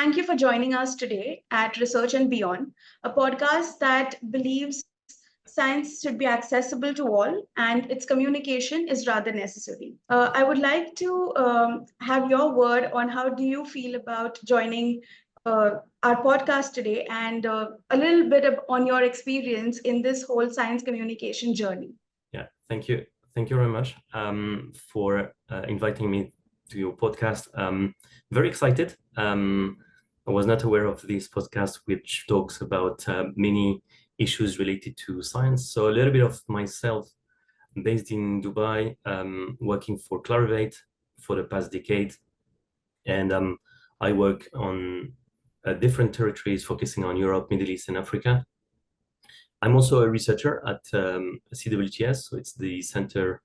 thank you for joining us today at Research and Beyond, a podcast that believes science should be accessible to all and its communication is rather necessary. I would like to have your word on how do you feel about joining our podcast today and a little bit on your experience in this whole science communication journey. Yeah, thank you. Thank you very much for inviting me to your podcast. Very excited. I was not aware of this podcast, which talks about many issues related to science. So a little bit of myself, based in Dubai, working for Clarivate for the past decade. And I work on different territories focusing on Europe, Middle East, and Africa. I'm also a researcher at CWTS, so it's the Center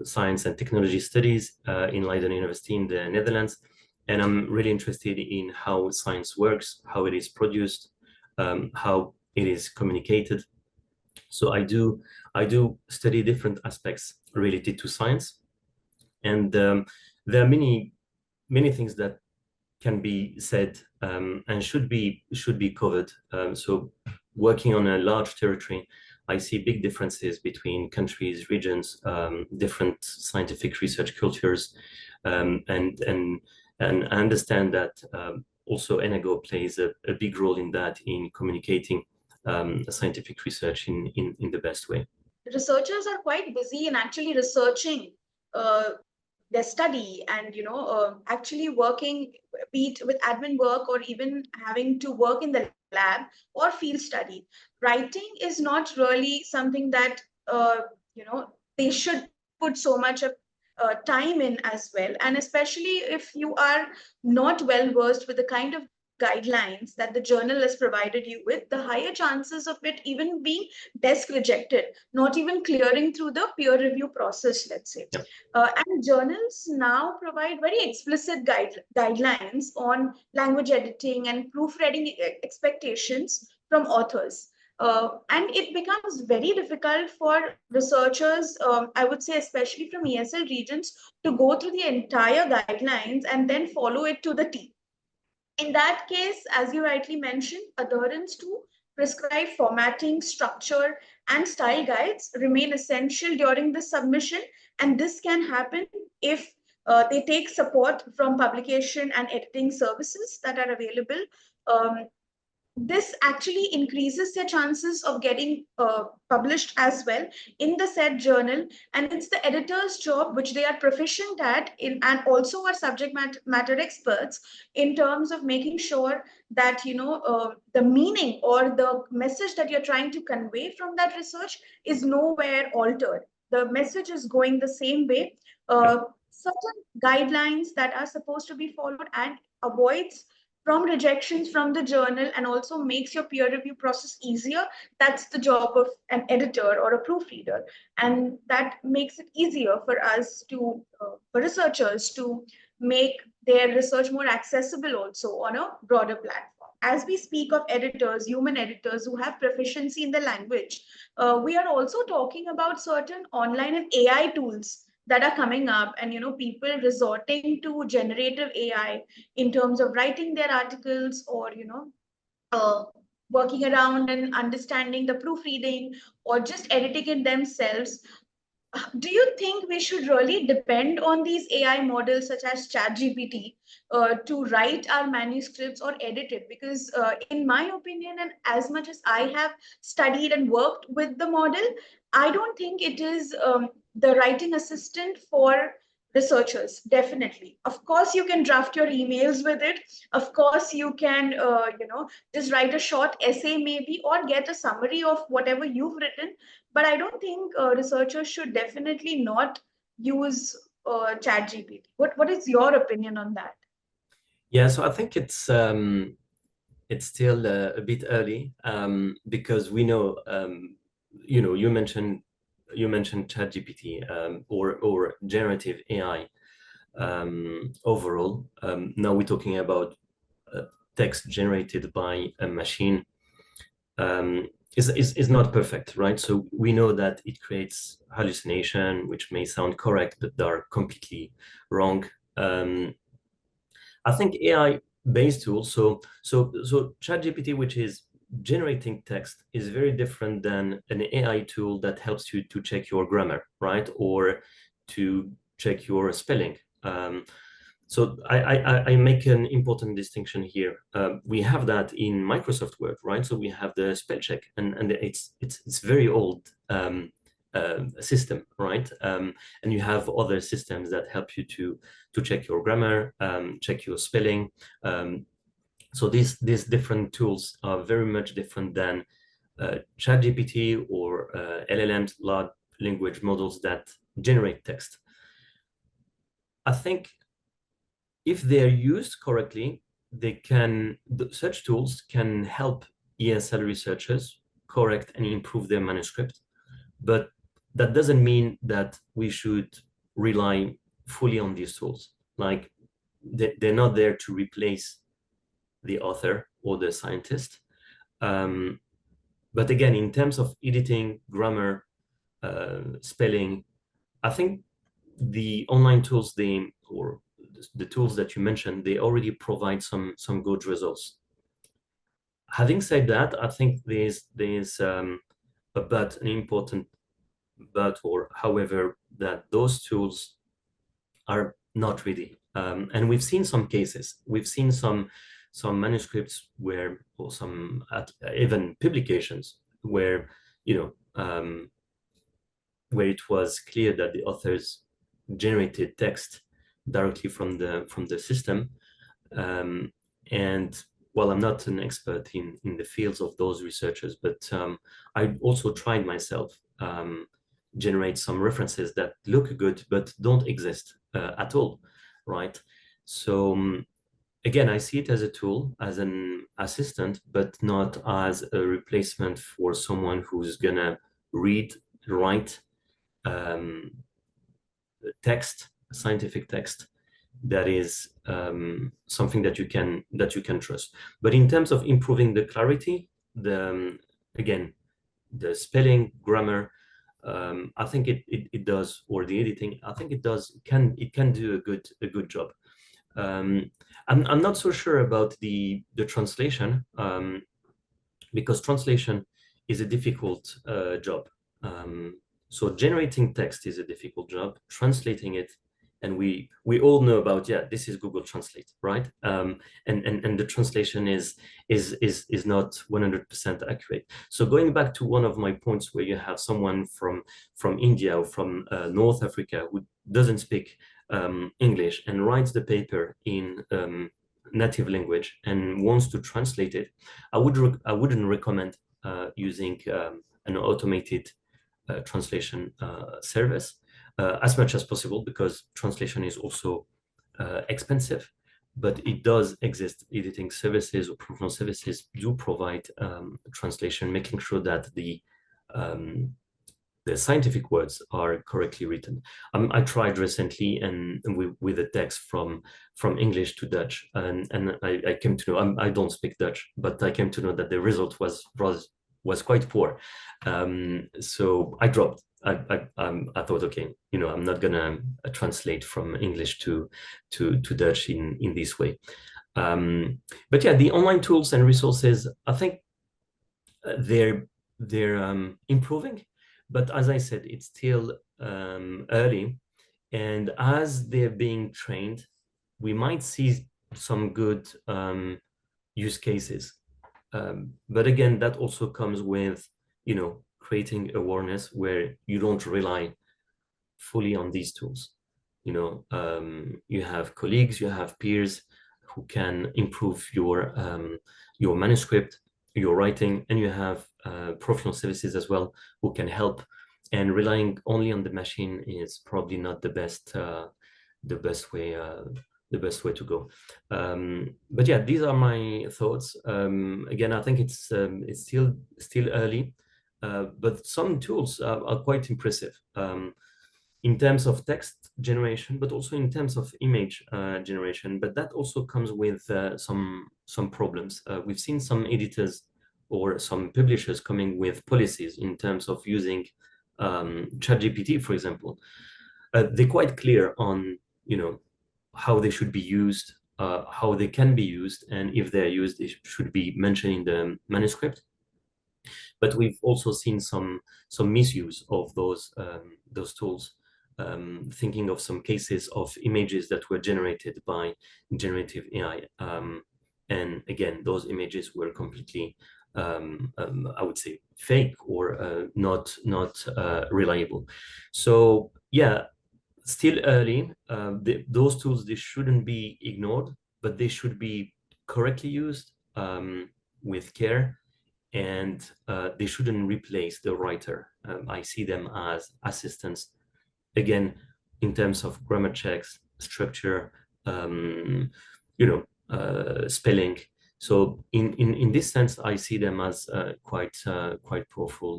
Science and Technology Studies in Leiden University in the Netherlands. And I'm really interested in how science works, how it is produced, how it is communicated. So I do study different aspects related to science. And there are many things that can be said and should be covered. So working on a large territory, I see big differences between countries, regions, different scientific research cultures, and I understand that also ENAGO plays a big role in that, in communicating scientific research in the best way. Researchers are quite busy in actually researching their study and actually working, be it with admin work or even having to work in the lab or field study. Writing is not really something that they should put so much of time in as well, and especially if you are not well versed with the kind of guidelines that the journal has provided you with, the higher chances of it even being desk rejected, not even clearing through the peer review process, let's say. Yep. And journals now provide very explicit guidelines on language editing and proofreading expectations from authors. And it becomes very difficult for researchers, I would say, especially from ESL regions, to go through the entire guidelines and then follow it to the T. In that case, as you rightly mentioned, adherence to prescribed formatting, structure, and style guides remain essential during the submission. And this can happen if they take support from publication and editing services that are available. This actually increases their chances of getting published as well in the said journal, and it's the editor's job, which they are proficient at and also are subject matter experts in terms of making sure that the meaning or the message that you're trying to convey from that research is nowhere altered. The message is going the same way. Certain guidelines that are supposed to be followed and avoids from rejections from the journal, and also makes your peer review process easier. That's the job of an editor or a proofreader. And that makes it easier for us to, for researchers to make their research more accessible also on a broader platform. As we speak of editors, human editors who have proficiency in the language, we are also talking about certain online and AI tools that are coming up, and people resorting to generative AI in terms of writing their articles or working around and understanding the proofreading or just editing it themselves. Do you think we should really depend on these AI models such as ChatGPT to write our manuscripts or edit it? Because in my opinion, and as much as I have studied and worked with the model, I don't think it is the writing assistant for researchers. Definitely, of course you can draft your emails with it, of course you can just write a short essay maybe, or get a summary of whatever you've written, but I don't think researchers should definitely not use ChatGPT. What is your opinion on that? Yeah, so I think it's still a bit early because we know, you mentioned ChatGPT or generative AI overall. Now we're talking about text generated by a machine. Is not perfect, right? So we know that it creates hallucination, which may sound correct, but they are completely wrong. I think AI-based tools, so ChatGPT, which is generating text, is very different than an AI tool that helps you to check your grammar, right? Or to check your spelling. So I make an important distinction here. We have that in Microsoft Word, right? So we have the spell check, and it's very old system, right? And you have other systems that help you to check your grammar, check your spelling. So these different tools are very much different than ChatGPT or LLMs, large language models that generate text. I think if they're used correctly, such tools can help ESL researchers correct and improve their manuscript, but that doesn't mean that we should rely fully on these tools. Like they're not there to replace the author or the scientist. But again, in terms of editing, grammar, spelling, I think the online tools, or the tools that you mentioned, they already provide some good results. Having said that, I think there's an important but, or however, that those tools are not ready. And we've seen some cases. We've seen some manuscripts where, or some even publications where, where it was clear that the authors generated text directly from the system. And well, I'm not an expert in the fields of those researchers, but I also tried myself generate some references that look good but don't exist at all, right? So again, I see it as a tool, as an assistant, but not as a replacement for someone who's gonna read, write text, scientific text, that is something that you can trust. But in terms of improving the clarity, again, the spelling, grammar, I think it does, or the editing, I think it can do a good job. I'm not so sure about the translation, because translation is a difficult job. So generating text is a difficult job. Translating it, and we all know about, yeah, this is Google Translate, right? And the translation is not 100% accurate. So going back to one of my points, where you have someone from India or from North Africa who doesn't speak English and writes the paper in native language and wants to translate it, I wouldn't recommend using an automated translation service as much as possible, because translation is also expensive. But it does exist. Editing services or professional services do provide translation, making sure that the scientific words are correctly written. I tried recently and with a text from English to Dutch, and I came to know, I don't speak Dutch, but I came to know that the result was quite poor. So I dropped. I thought, okay, I'm not gonna translate from English to Dutch in this way. But yeah, the online tools and resources, I think they're improving, but as I said, it's still early, and as they're being trained, we might see some good use cases. But again, that also comes with, creating awareness where you don't rely fully on these tools. You have colleagues, you have peers who can improve your manuscript, your writing, and you have professional services as well who can help. And relying only on the machine is probably not the best way to go. But yeah, these are my thoughts. Again, I think it's still early, but some tools are quite impressive in terms of text generation, but also in terms of image generation. But that also comes with some problems. We've seen some editors or some publishers coming with policies in terms of using ChatGPT, for example. They're quite clear on how they should be used, how they can be used, and if they're used, it should be mentioned in the manuscript. But we've also seen some misuse of those tools. Thinking of some cases of images that were generated by generative AI, and again, those images were completely, I would say, fake or not reliable. So yeah, still early. Those tools, they shouldn't be ignored, but they should be correctly used, with care, and they shouldn't replace the writer. I see them as assistants, again, in terms of grammar checks, structure, um, spelling. So in this sense, I see them as quite powerful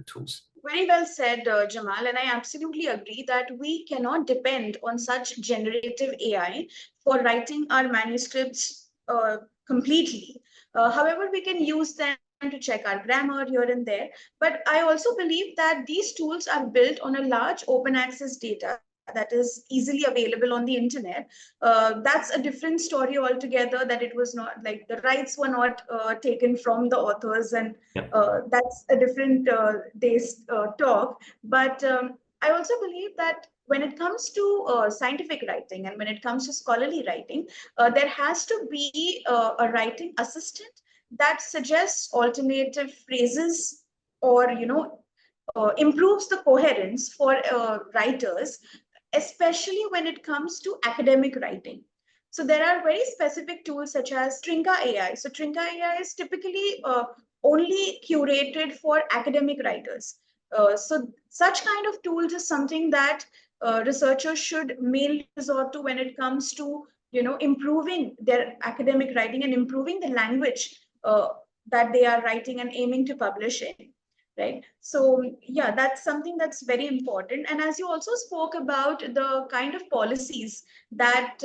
tools. Very well said, Jamal, and I absolutely agree that we cannot depend on such generative AI for writing our manuscripts completely. However, we can use them to check our grammar here and there. But I also believe that these tools are built on a large open access data that is easily available on the internet. That's a different story altogether, that it was not like the rights were not taken from the authors, and Yeah. that's a different day's talk. But I also believe that when it comes to scientific writing and when it comes to scholarly writing, there has to be a writing assistant that suggests alternative phrases, or improves the coherence for writers, especially when it comes to academic writing. So there are very specific tools such as Trinka AI. So Trinka AI is typically only curated for academic writers. So such kind of tools is something that researchers should mainly resort to when it comes to improving their academic writing and improving the language that they are writing and aiming to publish in, right? So yeah, that's something that's very important. And as you also spoke about the kind of policies that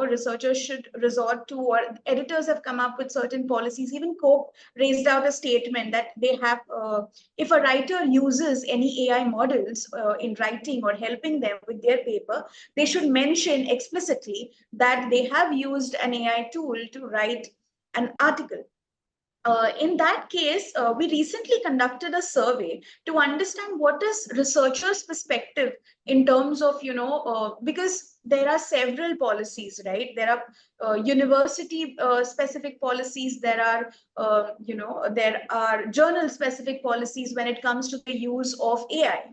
researchers should resort to, or editors have come up with certain policies. Even Cope raised out a statement that they have, if a writer uses any AI models in writing or helping them with their paper, they should mention explicitly that they have used an AI tool to write an article. In that case, we recently conducted a survey to understand what is researchers' perspective in terms of, because there are several policies, right? There are university specific policies, there are journal specific policies when it comes to the use of AI.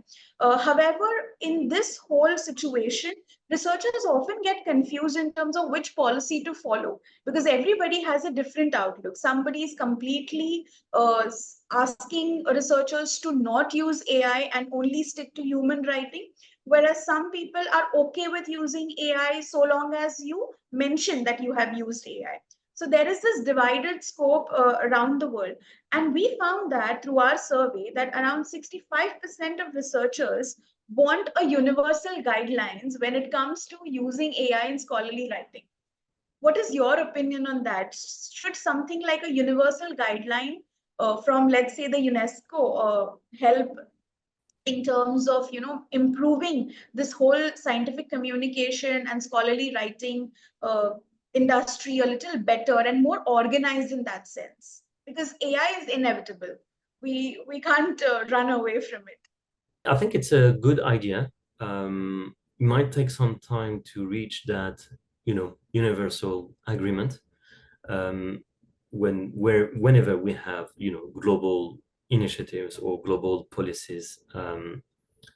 However, in this whole situation, researchers often get confused in terms of which policy to follow, because everybody has a different outlook. Somebody is completely asking researchers to not use AI and only stick to human writing, whereas some people are okay with using AI so long as you mention that you have used AI. So there is this divided scope around the world. And we found that through our survey that around 65% of researchers want a universal guidelines when it comes to using AI in scholarly writing. What is your opinion on that? Should something like a universal guideline from, let's say, the UNESCO help in terms of improving this whole scientific communication and scholarly writing industry a little better and more organized in that sense? Because AI is inevitable. We can't run away from it. I think it's a good idea. It might take some time to reach that, universal agreement. Whenever we have, global initiatives or global policies,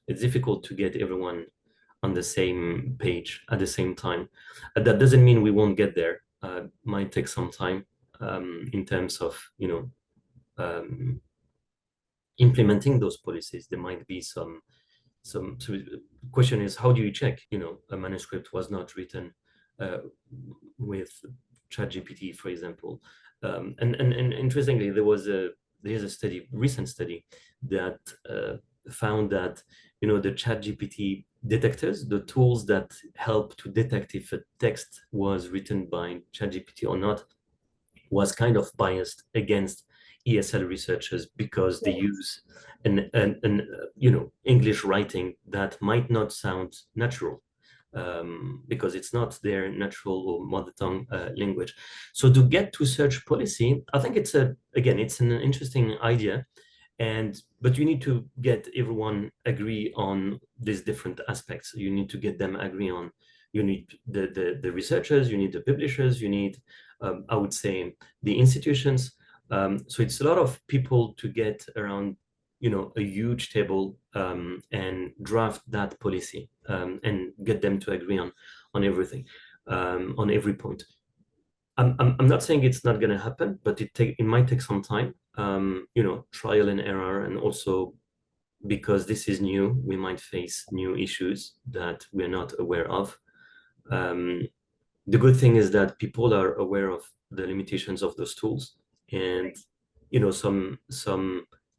it's difficult to get everyone on the same page at the same time. That doesn't mean we won't get there. Might take some time, in terms of, implementing those policies. There might be some so the question is, how do you check, a manuscript was not written with ChatGPT, for example. And interestingly, there's a recent study that found that, the ChatGPT detectors, the tools that help to detect if a text was written by ChatGPT or not, was kind of biased against ESL researchers, because they Yes. use an English writing that might not sound natural. because it's not their natural or mother tongue language. So to get to search policy, I think it's an interesting idea, but you need to get everyone agree on these different aspects. You need to get them agree on. You need the researchers, you need the publishers, you need I would say the institutions. So it's a lot of people to get around, a huge table and draft that policy and get them to agree on everything, on every point. I'm not saying it's not going to happen, but it might take some time, trial and error, and also because this is new, we might face new issues that we're not aware of. The good thing is that people are aware of the limitations of those tools, and some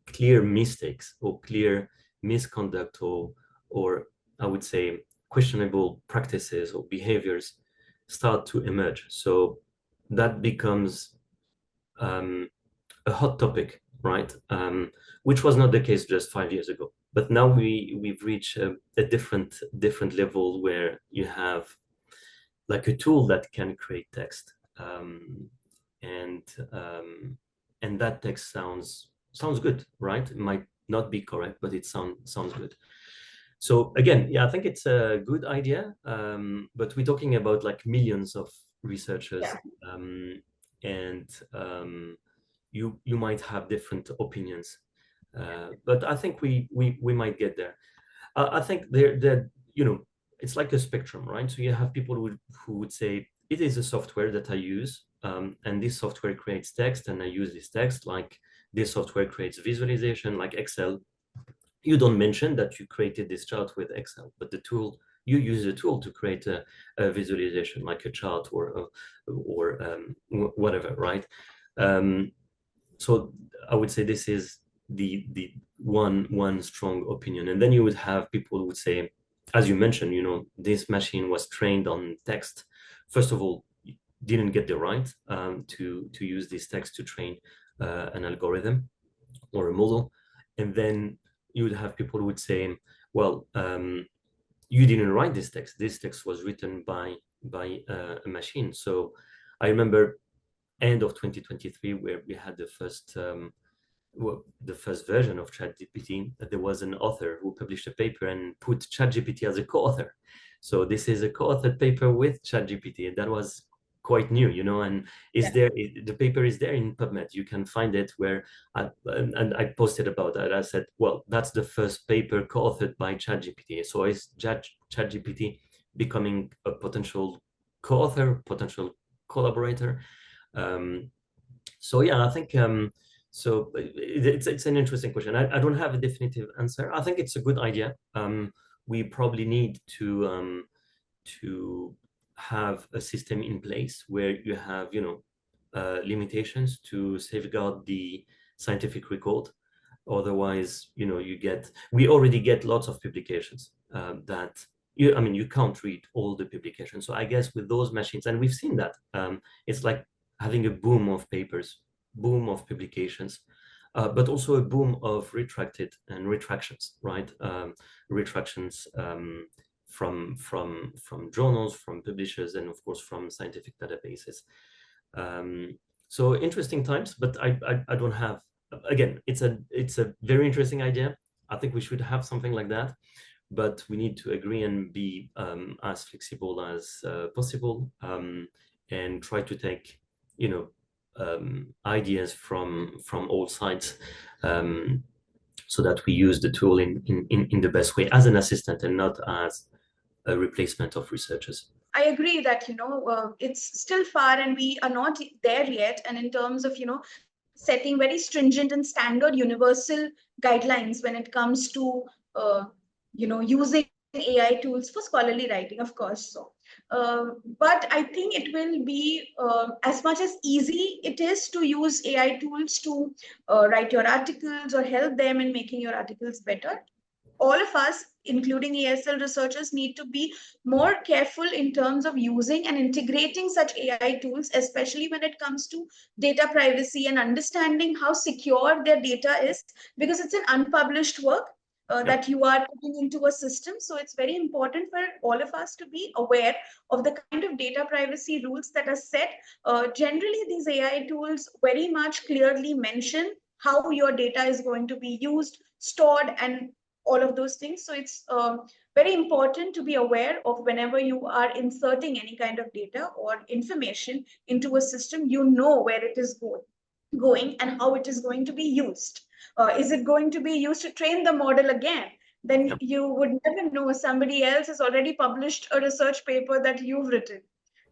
clear mistakes or clear misconduct or I would say questionable practices or behaviors start to emerge. So that becomes a hot topic, right? Which was not the case just 5 years ago. But now we've reached a different level where you have like a tool that can create text, and that text sounds good, right? It might not be correct, but it sounds good. So again, yeah, I think it's a good idea, but we're talking about like millions of researchers, and you might have different opinions, but I think we might get there. I think there it's like a spectrum, right? So you have people who would say it is a software that I use, and this software creates text, and I use this text. Like this software creates visualization, like Excel. You don't mention that you created this chart with Excel, but you use the tool to create a visualization, like a chart or whatever, right? So I would say this is the one strong opinion, and then you would have people who would say, as you mentioned, this machine was trained on text. First of all, didn't get the right to use this text to train an algorithm or a model, and then you would have people who would say, well, you didn't write this text. This text was written by a machine. So I remember end of 2023 where we had the first version of ChatGPT, there was an author who published a paper and put ChatGPT as a co-author. So this is a co-authored paper with ChatGPT, and that was quite new, and the paper is there in PubMed. You can find it where I posted about that. I said, well, that's the first paper co-authored by ChatGPT. So is ChatGPT becoming a potential co-author, potential collaborator? So yeah, I think so it's an interesting question. I don't have a definitive answer. I think it's a good idea. We probably need to have a system in place where you have limitations to safeguard the scientific record. Otherwise, we already get lots of publications that you can't read all the publications. So I guess with those machines, and we've seen that, it's like having a boom of papers, boom of publications, but also a boom of retracted and retractions, right? Retractions from journals, from publishers, and of course from scientific databases. So interesting times, but I don't have. Again, it's a very interesting idea. I think we should have something like that, but we need to agree and be as flexible as possible, and try to take ideas from all sides, so that we use the tool in the best way as an assistant and not as a replacement of researchers. I agree that it's still far and we are not there yet. And in terms of setting very stringent and standard universal guidelines when it comes to using AI tools for scholarly writing, of course. So, but I think it will be as much as easy it is to use AI tools to write your articles or help them in making your articles better. All of us, including ESL researchers, need to be more careful in terms of using and integrating such AI tools, especially when it comes to data privacy and understanding how secure their data is, because it's an unpublished work. that you are putting into a system. So it's very important for all of us to be aware of the kind of data privacy rules that are set. Generally, these AI tools very much clearly mention how your data is going to be used, stored, and all of those things. So it's very important to be aware of whenever you are inserting any kind of data or information into a system, you know where it is going and how it is going to be used. Is it going to be used to train the model again? Then Yep. you would never know. Somebody else has already published a research paper that you've written.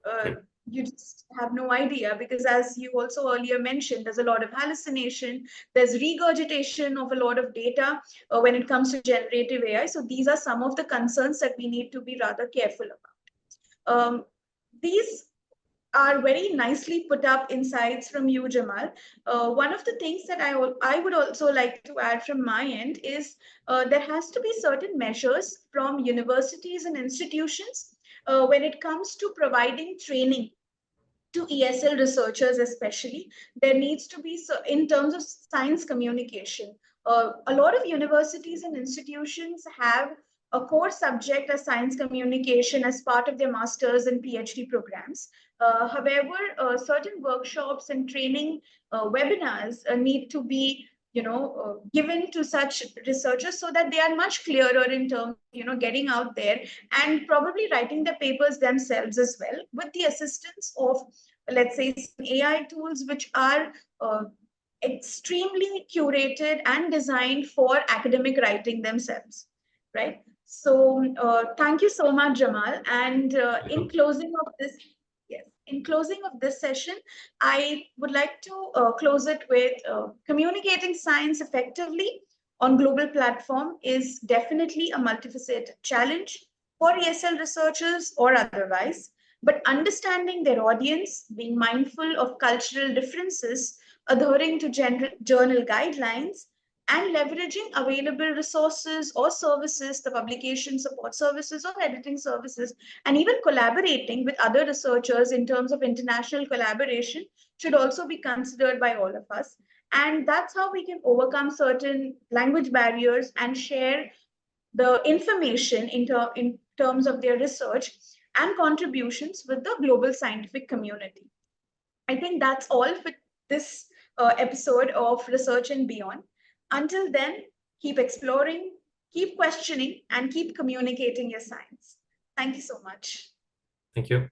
Uh, Yep. you just have no idea, because as you also earlier mentioned, there's a lot of hallucination, there's regurgitation of a lot of data when it comes to generative AI. So these are some of the concerns that we need to be rather careful about. These are very nicely put up insights from you, Jamal. One of the things that I would also like to add from my end is there has to be certain measures from universities and institutions when it comes to providing training to ESL researchers, especially. There needs to be, so in terms of science communication, a lot of universities and institutions have a core subject as science communication as part of their master's and PhD programs. However, certain workshops and training webinars need to be given to such researchers so that they are much clearer in terms of getting out there and probably writing the papers themselves as well, with the assistance of, let's say, some AI tools which are extremely curated and designed for academic writing themselves, right? So thank you so much, Jamal. And in Welcome. closing of this, yes, in closing of this session, I would like to close it with communicating science effectively on global platform is definitely a multifaceted challenge for ESL researchers or otherwise, but understanding their audience, being mindful of cultural differences, adhering to journal guidelines, and leveraging available resources or services, the publication support services or editing services, and even collaborating with other researchers in terms of international collaboration should also be considered by all of us. And that's how we can overcome certain language barriers and share the information in terms of their research and contributions with the global scientific community. I think that's all for this episode of Research and Beyond. Until then, keep exploring, keep questioning, and keep communicating your science. Thank you so much. Thank you.